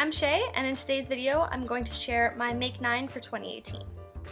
I'm Shay, and in today's video I'm going to share my Make 9 for 2018.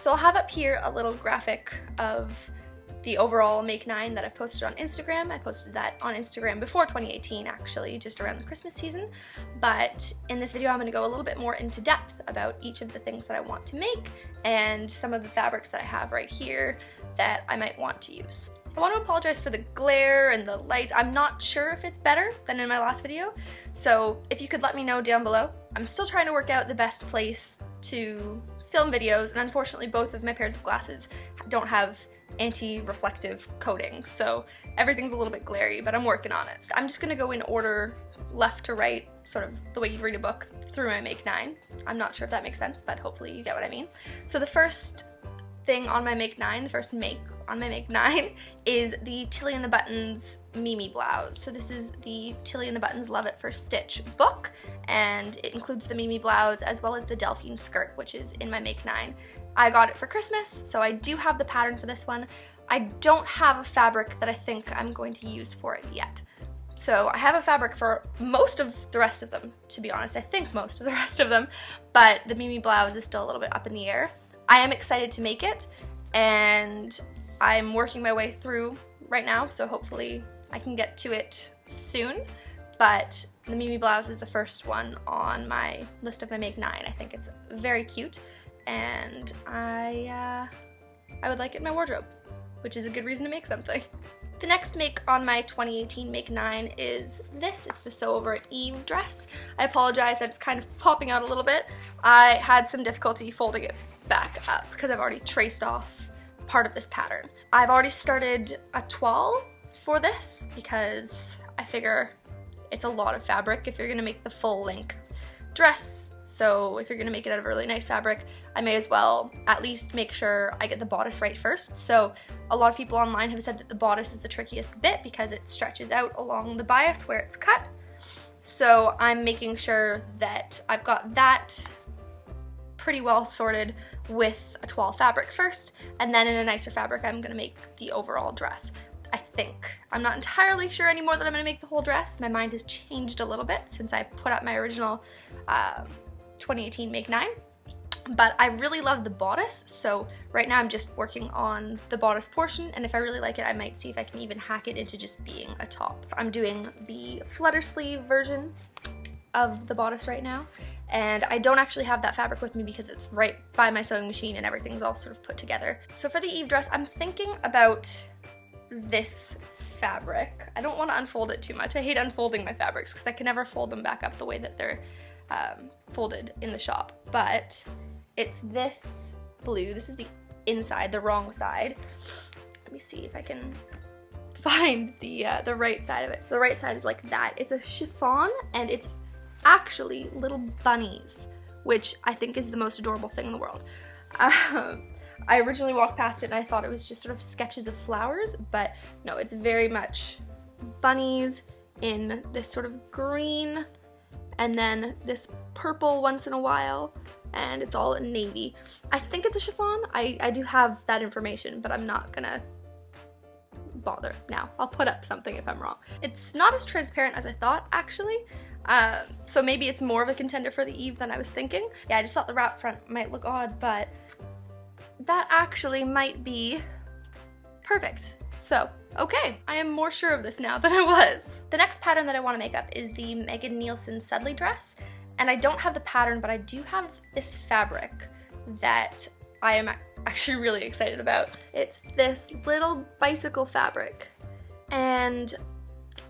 So I'll have up here a little graphic of the overall Make 9 that I've posted on Instagram. I posted that on Instagram before 2018 actually, just around the Christmas season. But in this video I'm going to go a little bit more into depth about each of the things that I want to make and some of the fabrics that I have right here that I might want to use. I want to apologize for the glare and the light. I'm not sure if it's better than in my last video, so if you could let me know down below. I'm still trying to work out the best place to film videos, and unfortunately both of my pairs of glasses don't have anti-reflective coating, so everything's a little bit glary, but I'm working on it. I'm just going to go in order left to right, sort of the way you'd read a book through my Make 9. I'm not sure if that makes sense, but hopefully you get what I mean. So the first thing on my Make 9, the first make on my Make 9 is the Tilly and the Buttons Mimi blouse. So this is the Tilly and the Buttons Love It First Stitch book, and it includes the Mimi blouse as well as the Delphine skirt, which is in my Make 9. I got it for Christmas, so I do have the pattern for this one. I don't have a fabric that I think I'm going to use for it yet. So I have a fabric for most of the rest of them, to be honest. I think most of the rest of them, but the Mimi blouse is still a little bit up in the air. I am excited to make it, and I'm working my way through right now, so hopefully I can get to it soon. But the Mimi blouse is the first one on my list of my Make 9. I think it's very cute, and I would like it in my wardrobe, which is a good reason to make something. The next make on my 2018 Make 9 is this. It's the Sew Over Eve dress. I apologize that it's kind of popping out a little bit. I had some difficulty folding it back up because I've already traced off part of this pattern. I've already started a toile for this because I figure it's a lot of fabric if you're going to make the full length dress. So if you're going to make it out of a really nice fabric, I may as well at least make sure I get the bodice right first. So a lot of people online have said that the bodice is the trickiest bit because it stretches out along the bias where it's cut. So I'm making sure that I've got that pretty well sorted with a toile fabric first, and then in a nicer fabric I'm going to make the overall dress. I think. I'm not entirely sure anymore that I'm going to make the whole dress. My mind has changed a little bit since I put up my original 2018 Make 9. But I really love the bodice, so right now I'm just working on the bodice portion, and if I really like it I might see if I can even hack it into just being a top. I'm doing the flutter sleeve version of the bodice right now, and I don't actually have that fabric with me because it's right by my sewing machine and everything's all sort of put together. So for the Eve dress, I'm thinking about this fabric. I don't want to unfold it too much. I hate unfolding my fabrics because I can never fold them back up the way that they're folded in the shop. But it's this blue. This is the inside, the wrong side. Let me see if I can find the right side of it. The right side is like that. It's a chiffon, and it's actually little bunnies, which I think is the most adorable thing in the world. I originally walked past it and I thought it was just sort of sketches of flowers, but no, it's very much bunnies in this sort of green and then this purple once in a while, and it's all in navy. I think it's a chiffon. I do have that information, but I'm not gonna bother now. I'll put up something if I'm wrong. It's not as transparent as I thought, actually. So maybe it's more of a contender for the Eve than I was thinking. Yeah, I just thought the wrap front might look odd, but that actually might be perfect. So, okay, I am more sure of this now than I was. The next pattern that I want to make up is the Nielsen Sudley dress, and I don't have the pattern, but I do have this fabric that I am actually really excited about. It's this little bicycle fabric, and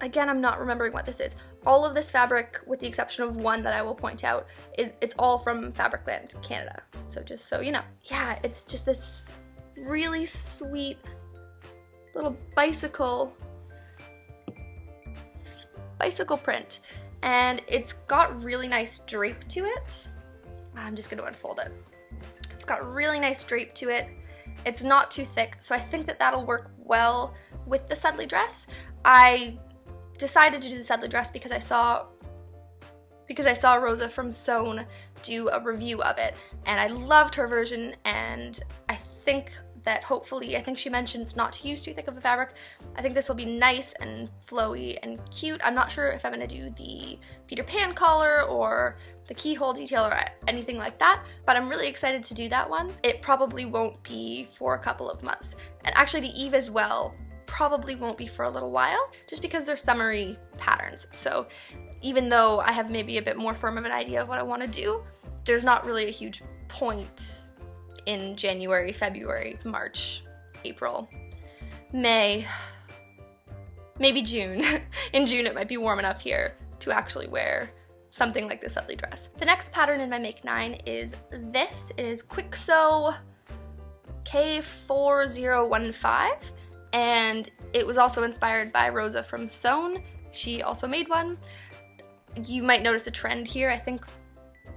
again, I'm not remembering what this is. All of this fabric, with the exception of one that I will point out, it's all from Fabricland, Canada. So just so you know. Yeah, it's just this really sweet little bicycle print. And it's got really nice drape to it. I'm just going to unfold it. It's got really nice drape to it. It's not too thick, so I think that that'll work well with the Sudley dress. I decided to do the Sudley dress because I saw Rosa from Sewn do a review of it, and I loved her version, and I think that hopefully, I think she mentions not to use too thick of a fabric. I think this will be nice and flowy and cute. I'm not sure if I'm going to do the Peter Pan collar or the keyhole detail or anything like that, but I'm really excited to do that one. It probably won't be for a couple of months. And actually the Eve as well probably won't be for a little while, just because they're summery patterns. So even though I have maybe a bit more firm of an idea of what I want to do, there's not really a huge point in January, February, March, April, May, maybe June. In June it might be warm enough here to actually wear something like this Sudley dress. The next pattern in my Make 9 is this. It is KwikSew K4015, and it was also inspired by Rosa from Sewn. She also made one. You might notice a trend here. I think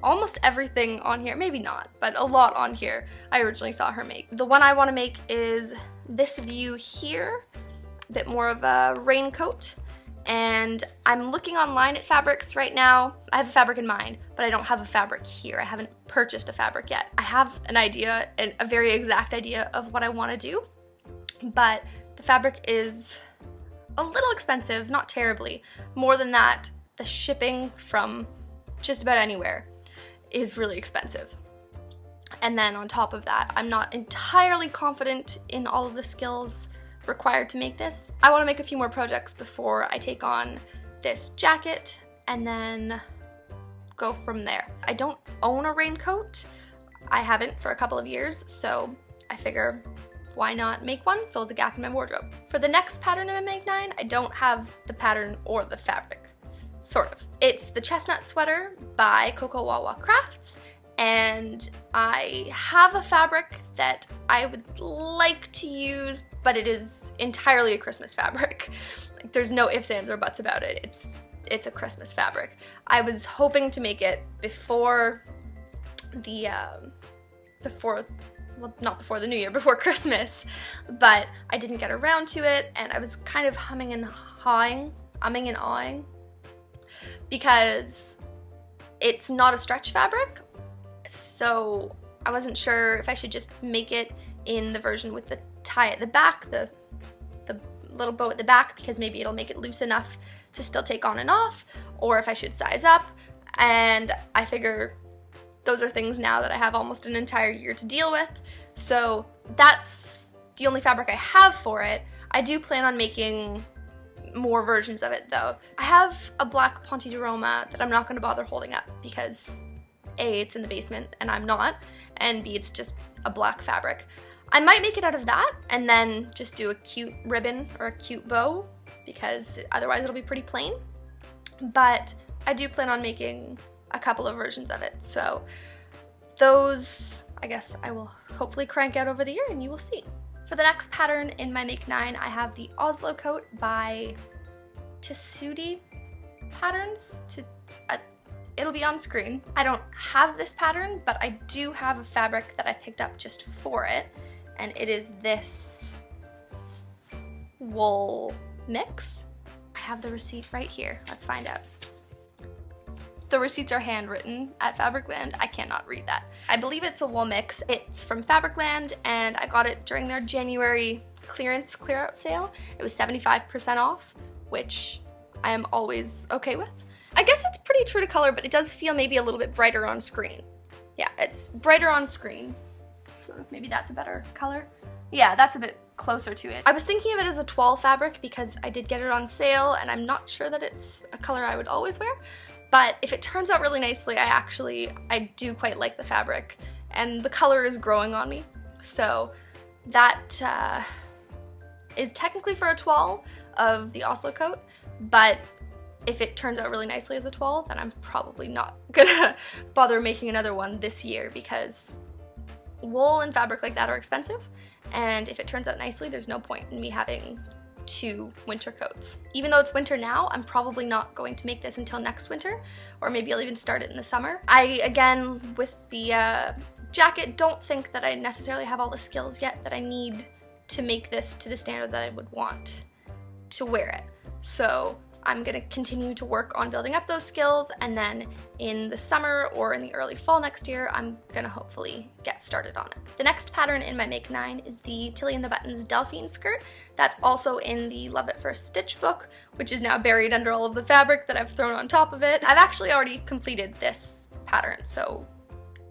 almost everything on here, maybe not, but a lot on here I originally saw her make. The one I want to make is this view here, a bit more of a raincoat, and I'm looking online at fabrics right now. I have a fabric in mind, but I don't have a fabric here. I haven't purchased a fabric yet. I have an idea, a very exact idea of what I want to do, but the fabric is a little expensive, not terribly. More than that, the shipping from just about anywhere is really expensive. And then on top of that, I'm not entirely confident in all of the skills required to make this. I want to make a few more projects before I take on this jacket and then go from there. I don't own a raincoat. I haven't for a couple of years, so I figure why not make one? Fills a gap in my wardrobe. For the next pattern in my Make 9, I don't have the pattern or the fabric. Sort of. It's the Chestnut sweater by COCOWAWA Crafts, and I have a fabric that I would like to use, but it is entirely a Christmas fabric. Like, there's no ifs, ands, or buts about it. It's a Christmas fabric. I was hoping to make it before the well, not before the new year, before Christmas, but I didn't get around to it, and I was kind of umming and ahhing, because it's not a stretch fabric, so I wasn't sure if I should just make it in the version with the tie at the back, the little bow at the back, because maybe it'll make it loose enough to still take on and off, or if I should size up. And I figure those are things now that I have almost an entire year to deal with, so that's the only fabric I have for it. I do plan on making more versions of it though. I have a black Ponte di Roma that I'm not going to bother holding up because A, it's in the basement and I'm not, and B, it's just a black fabric. I might make it out of that and then just do a cute ribbon or a cute bow, because otherwise it'll be pretty plain. But I do plan on making a couple of versions of it, so those I guess I will hopefully crank out over the year and you will see. For the next pattern in my Make 9, I have the Oslo Coat by Tessuti patterns. It'll be on screen. I don't have this pattern, but I do have a fabric that I picked up just for it, and it is this wool mix. I have the receipt right here. Let's find out. The receipts are handwritten at Fabricland. I cannot read that. I believe it's a wool mix. It's from Fabricland, and I got it during their January clearance clear-out sale. It was 75% off, which I am always okay with. I guess it's pretty true to color, but it does feel maybe a little bit brighter on screen. Yeah, it's brighter on screen. Maybe that's a better color. Yeah, that's a bit closer to it. I was thinking of it as a toile fabric because I did get it on sale, and I'm not sure that it's a color I would always wear. But if it turns out really nicely, I do quite like the fabric, and the color is growing on me. So that is technically for a toile of the Oslo Coat, but if it turns out really nicely as a toile, then I'm probably not gonna bother making another one this year, because wool and fabric like that are expensive, and if it turns out nicely, there's no point in me having 2 winter coats. Even though it's winter now, I'm probably not going to make this until next winter, or maybe I'll even start it in the summer. I, again, with the jacket, don't think that I necessarily have all the skills yet that I need to make this to the standard that I would want to wear it. So I'm going to continue to work on building up those skills, and then in the summer or in the early fall next year, I'm going to hopefully get started on it. The next pattern in my Make 9 is the Tilly and the Buttons Delphine Skirt. That's also in the Love at First Stitch book, which is now buried under all of the fabric that I've thrown on top of it. I've actually already completed this pattern, so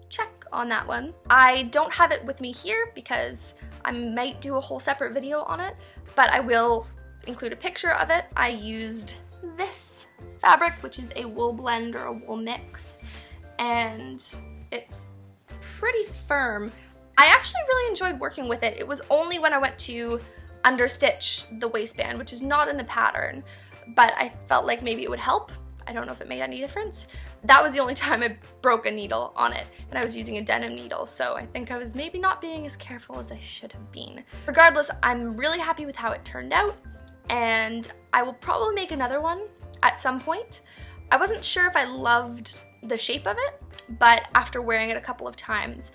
check on that one. I don't have it with me here because I might do a whole separate video on it, but I will include a picture of it. I used this fabric, which is a wool blend or a wool mix, and it's pretty firm. I actually really enjoyed working with it. It was only when I went to understitch the waistband, which is not in the pattern, but I felt like maybe it would help. I don't know if it made any difference. That was the only time I broke a needle on it, and I was using a denim needle, so I think I was maybe not being as careful as I should have been. Regardless, I'm really happy with how it turned out, and I will probably make another one at some point. I wasn't sure if I loved the shape of it, but after wearing it a couple of times,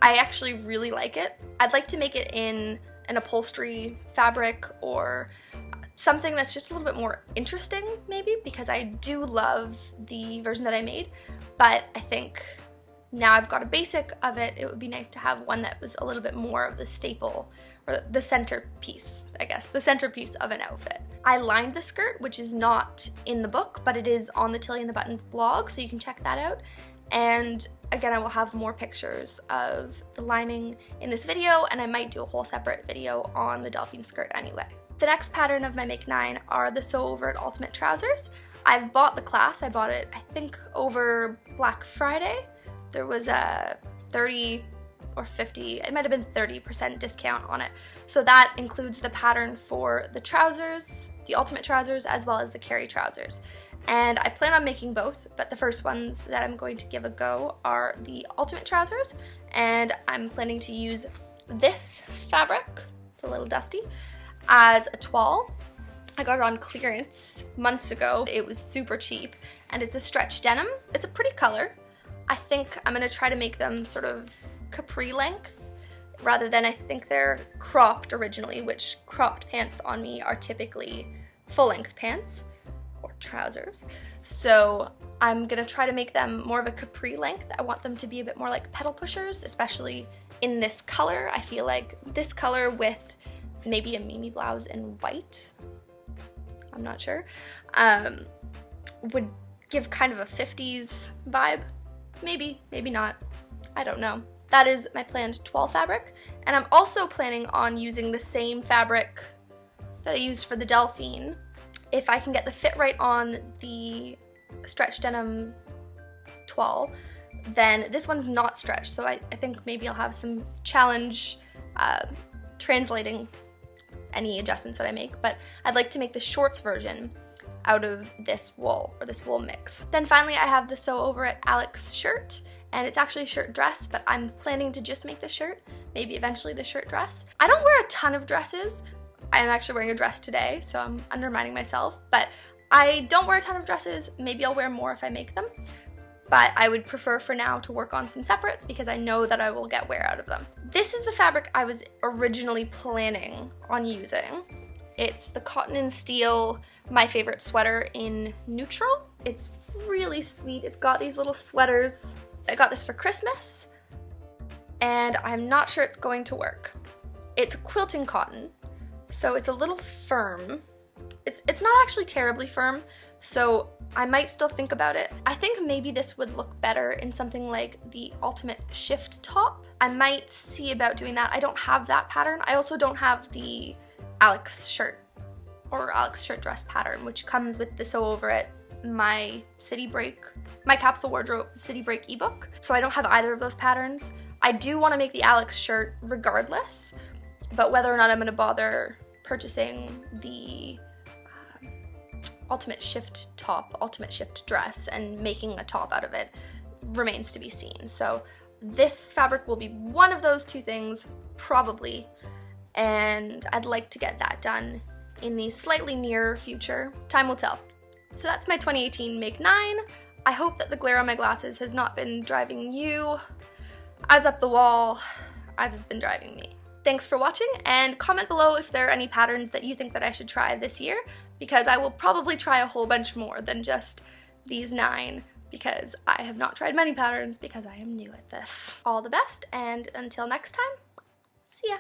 I actually really like it. I'd like to make it in an upholstery fabric or something that's just a little bit more interesting, maybe, because I do love the version that I made, but I think now I've got a basic of it, it would be nice to have one that was a little bit more of the staple, or the centerpiece, I guess, the centerpiece of an outfit. I lined the skirt, which is not in the book, but it is on the Tilly and the Buttons blog, so you can check that out. And again, I will have more pictures of the lining in this video, and I might do a whole separate video on the Delphine skirt anyway. The next pattern of my Make 9 are the Sew Over It Ultimate Trousers. I've bought the class. I bought it, I think, over Black Friday. There was a 30 or 50, it might have been 30% discount on it. So that includes the pattern for the trousers, the ultimate trousers, as well as the carry trousers. And I plan on making both, but the first ones that I'm going to give a go are the ultimate trousers, and I'm planning to use this fabric, it's a little dusty, as a toile. I got it on clearance months ago. It was super cheap, and it's a stretch denim. It's a pretty color. I think I'm going to try to make them sort of capri length rather than, I think they're cropped originally, which cropped pants on me are typically full-length pants or trousers. So I'm going to try to make them more of a capri length. I want them to be a bit more like pedal pushers, especially in this color. I feel like this color with maybe a Mimi blouse in white, I'm not sure, would give kind of a 50s vibe. Maybe, maybe not, I don't know. That is my planned toile fabric, and I'm also planning on using the same fabric that I used for the Delphine. If I can get the fit right on the stretch denim toile, then this one's not stretched, so I think maybe I'll have some challenge translating any adjustments that I make, but I'd like to make the shorts version out of this wool, or this wool mix. Then finally I have the Sew Over It Alex shirt, and it's actually a shirt dress, but I'm planning to just make the shirt, maybe eventually the shirt dress. I don't wear a ton of dresses. I'm actually wearing a dress today, so I'm undermining myself, but I don't wear a ton of dresses. Maybe I'll wear more if I make them, but I would prefer for now to work on some separates because I know that I will get wear out of them. This is the fabric I was originally planning on using. It's the Cotton and Steel My Favorite Sweater in Neutral. It's really sweet. It's got these little sweaters. I got this for Christmas, and I'm not sure it's going to work. It's quilting cotton, so it's a little firm. It's not actually terribly firm, so I might still think about it. I think maybe this would look better in something like the Ultimate Shift top. I might see about doing that. I don't have that pattern. I also don't have the Alex shirt or Alex shirt dress pattern, which comes with the Sew Over It My Capsule Wardrobe City Break ebook. So I don't have either of those patterns. I do want to make the Alex shirt regardless, but whether or not I'm going to bother purchasing the Ultimate Shift top, Ultimate Shift dress, and making a top out of it remains to be seen. So this fabric will be one of those two things, probably, and I'd like to get that done in the slightly nearer future. Time will tell. So that's my 2018 Make 9. I hope that the glare on my glasses has not been driving you as up the wall as it's been driving me. Thanks for watching, and comment below if there are any patterns that you think that I should try this year. because I will probably try a whole bunch more than just these 9, because I have not tried many patterns because I am new at this. All the best, and until next time, see ya!